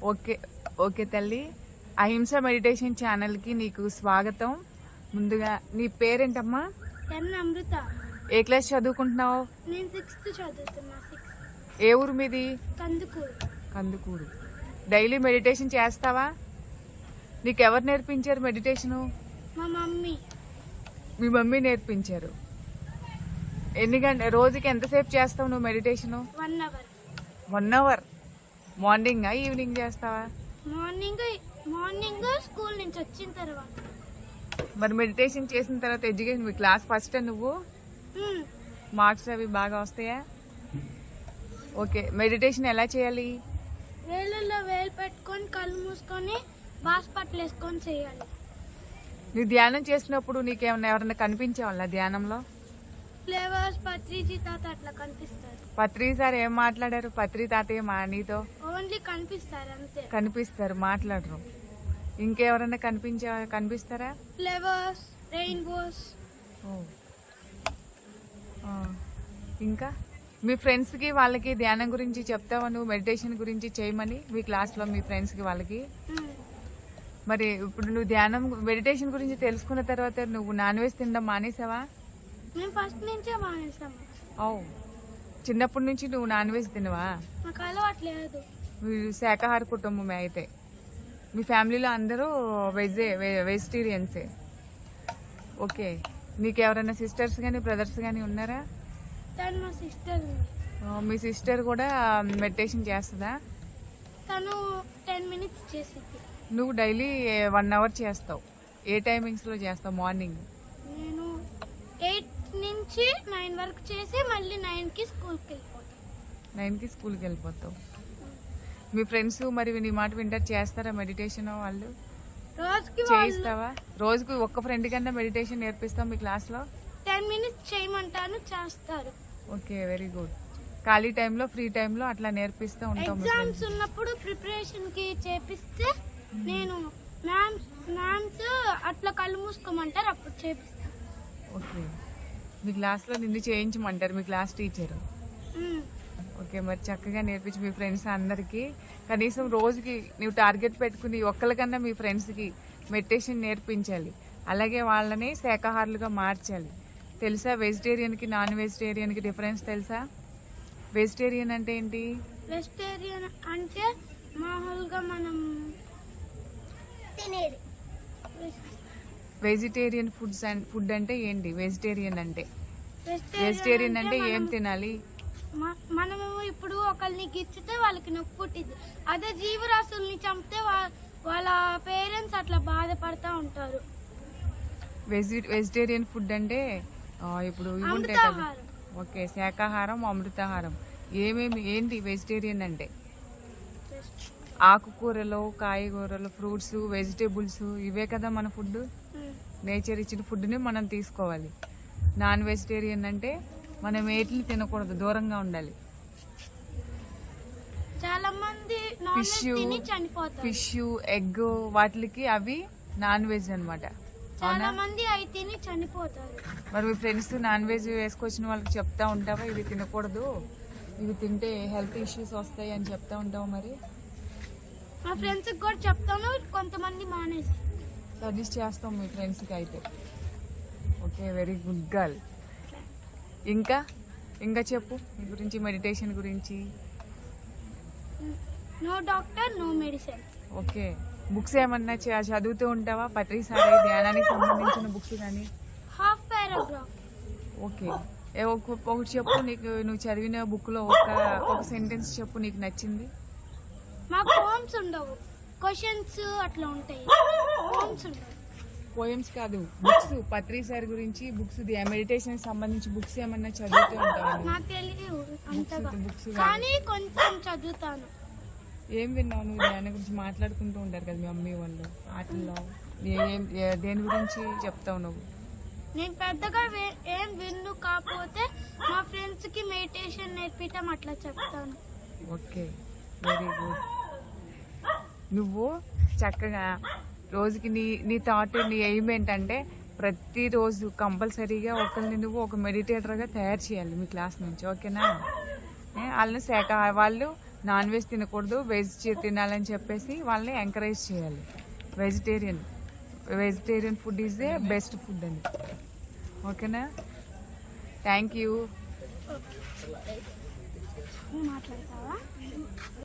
Okay okay తల్లి, అహింస meditation ఛానల్కి నీకు స్వాగతం. ముందుగా నీ పేరేంటమ్మా? అమృత. ఏ క్లాస్ చదువుకుంటున్నావు? నేను 6th చదువుతున్నా. ఏ ఊరు మీది? కందుకూరు. కందుకూరు. డైలీ మెడిటేషన్ చేస్తావా? నీకు ఎవరు నేర్పించారు మెడిటేషను? మా మమ్మీ. మీ మమ్మీ నేర్పించారు. రోజుకి ఎంతసేపు చేస్తావు నువ్వు మెడిటేషను? 1 hour. 1 hour. మార్నింగా ఈవినింగ్ చేస్తావా? మార్నింగ్ స్కూల్ నుంచి వచ్చిన తర్వాత. మరి మెడిటేషన్ చేసిన తర్వాత ఎడ్యుకేషన్ మీ క్లాస్ ఫస్ట్ నువ్వు? మార్క్స్ అవి బాగా వస్తాయా? ఓకే, మెడిటేషన్ ఎలా చేయాలి? వేళ్ళల్లో వేలు పెట్టుకొని కళ్ళు మూసుకొని బాస్పట్లు వేసుకొని చేయాలి. నీ ధ్యానం చేసినప్పుడు నీకేమన్నా ఎవరన్నా కనిపించేవాళ్ళ ధ్యానంలో? ఫ్లేవర్స్ పత్రిజీ తాత అట్లా కనిపిస్తారు. పత్రి సార్ ఏం మాట్లాడారు? పత్రి తాతయ్య మా నీతో ఓన్లీ కనిపిస్తారు అంతే. కనిపిస్తారు, మాట్లాడరు. ఇంకెవరన్నా కనిపిస్తారా? Flavours, rainbows. ఇంకా మీ ఫ్రెండ్స్కి వాళ్ళకి ధ్యానం గురించి చెప్తావా నువ్వు? మెడిటేషన్ గురించి చేయమని మీ క్లాస్లో మీ ఫ్రెండ్స్కి వాళ్ళకి. మరి ఇప్పుడు నువ్వు ధ్యానం మెడిటేషన్ గురించి తెలుసుకున్న తర్వాత నువ్వు నాన్ వెజ్ తినడం మానేసావా? మేము ఫస్ట్ నుంచే మానేసాము. చిన్నప్పటి నుంచి నువ్వు నాన్ వెజ్ తినవా? నాకు అలవాట్లేదు. మీరు శాకాహార కుటుంబమే అయితే. మీ ఫ్యామిలీలో అందరూ వెజిటేరియన్సే. ఓకే, నీకు ఎవరైనా సిస్టర్స్ కానీ బ్రదర్స్ కానీ ఉన్నారా? తను మా సిస్టర్. మీ సిస్టర్ కూడా మెడిటేషన్ చేస్తుందా? తను 10 minutes చేసింది. నువ్వు డైలీ 1 hour చేస్తావు. ఏ టైమింగ్స్లో చేస్తావు? మార్నింగ్ నేను 8 నుంచి 9 వరకు చేసి మళ్ళీ 9కి స్కూల్కి వెళ్ళిపోతాను. 9కి స్కూల్కి వెళ్ళిపోతావు. మీ ఫ్రెండ్స్ మరి నీ మాట వింటారు, చేస్తారా మెడిటేషన్? వాళ్ళు రోజుకి చేయిస్తావా? రోజుకి ఒక్క ఫ్రెండ్ కన్నా మెడిటేషన్ నేర్పిస్తావు మీ క్లాస్లో? 10 minutes చేయమంటాను, చేస్తారు. Okay, very good. ఖాళీ టైంలో ఫ్రీ టైంలో అట్లా నేర్పిస్తూ ఉంటాం. ఎగ్జామ్స్ ఉన్నప్పుడు ప్రిపరేషన్కి చేపిస్తే నేను మ్యామ్స్ అట్లా కళ్ళు మూసుకోమంటారు, అప్పుడు చేపిస్తాను. ఓకే, మీ క్లాస్లో నిన్ను చేయించమంటారు మీ క్లాస్ టీచర్. ఓకే, మరి చక్కగా నేర్పించి మీ ఫ్రెండ్స్ అందరికీ కనీసం రోజుకి నువ్వు టార్గెట్ పెట్టుకుని ఒక్కరికన్నా మీ ఫ్రెండ్స్కి మెడిటేషన్ నేర్పించాలి. అలాగే వాళ్ళని శాకాహారులుగా మార్చాలి. తెలుసా వెజిటేరియన్కి నాన్ వెజిటేరియన్కి డిఫరెన్స్ తెలుసా? వెజిటేరియన్ అంటే ఏంటి? వెజిటేరియన్ అంటే మామూలుగా మనం తినేది. వెజిటేరియన్ ఫుడ్ అంటే ఏంటి? వెజిటేరియన్ అంటే ఏం తినాలి? మనము ఇప్పుడు ఒకరిని గిచ్చితే వాళ్ళకి నొప్పి పుట్టింది. అదే జీవరాశుల్ని చంపితే వాళ్ళ పేరెంట్స్ అట్లా బాధపడతా ఉంటారు. వెజిటేరియన్ ఫుడ్ అంటే ఇప్పుడు ఇవి ఉంటాయి కదా. ఓకే, శాకాహారం, అమృతాహారం. ఏంటి వెజిటేరియన్ అంటే? ఆకుకూరలు, కాయగూరలు, ఫ్రూట్స్, వెజిటేబుల్స్, ఇవే కదా మన ఫుడ్. నేచర్ ఇచ్చిన ఫుడ్ని మనం తీసుకోవాలి. నాన్ వెజిటేరియన్ అంటే మనం ఏటిని తినకూడదు, దూరంగా ఉండాలి. చాలా మంది ఫిష్, ఎగ్ వాటికి అవి నాన్ వెజ్ అనమాట. చాలా మంది అవి తిని చనిపోతారు. మరి మీ ఫ్రెండ్స్ నాన్ వెజ్ వేసుకొచ్చిన వాళ్ళకి చెప్తా ఉంటావా ఇవి తినకూడదు, ఇవి తింటే హెల్త్ ఇష్యూస్ వస్తాయి అని చెప్తా ఉంటావు? మరి మా ఫ్రెండ్స్కి కూడా చెప్తాను, కొంతమంది మానేసి సజెస్ట్ చేస్తాం మీ ఫ్రెండ్స్కి అయితే. Okay, very good girl. ఇంకా చెప్పు మీ గురించి, మెడిటేషన్ గురించి. No doctor, no medicine. Okay, books ఏమన్నా చదువుతూ ఉంటావా? పత్రిసారి ధ్యానానికి సంబంధించిన బుక్స్ కానీ? Half paragraph. ఓకే, ఒకటి చెప్పు, నీకు నువ్వు చదివిన బుక్లో ఒక సెంటెన్స్ చెప్పు నీకు నచ్చింది. మాకు పోమ్స్ ఉండవు, క్వశ్చన్స్ అట్లా ఉంటాయి. పోమ్స్ ఉండవు. పోయమ్స్ కాదు, బుక్స్. పత్రిసారి గురించి బుక్స్, మెడిటేషన్ సంబంధించి బుక్స్ ఏమన్నా చదువుతూ ఉంటావా? నాకు తెలియదు అంతగా, బుక్స్ కానీ కొంచెం చదువుతాను. ఏం విన్నావు నువ్వు? ధ్యానం గురించి మాట్లాడుకుంటూ ఉంటారు కదా మీ మమ్మీ వాళ్ళు, వాటిల్లో దేని గురించి చెప్తావు నువ్వు? నేను పెద్దగా ఏం విన్ను, కాకపోతే మా ఫ్రెండ్స్కి మెడిటేషన్ నేర్పించడం అట్లా చెప్తాను. Okay, very good. నువ్వు చక్కగా రోజుకి నీ థాట్, నీ ఎయిమ్ ఏంటంటే ప్రతిరోజు కంపల్సరీగా ఒకరిని నువ్వు ఒక మెడిటేటర్గా తయారు చేయాలి మీ క్లాస్ నుంచి. ఓకేనా? వాళ్ళని వాళ్ళు నాన్ వెజ్ తినకూడదు, వెజ్ తినాలని చెప్పేసి వాళ్ళని ఎంకరేజ్ చేయాలి. Vegetarian food is they best food అని. ఓకేనా? Thank you. మాట్లాడతావా?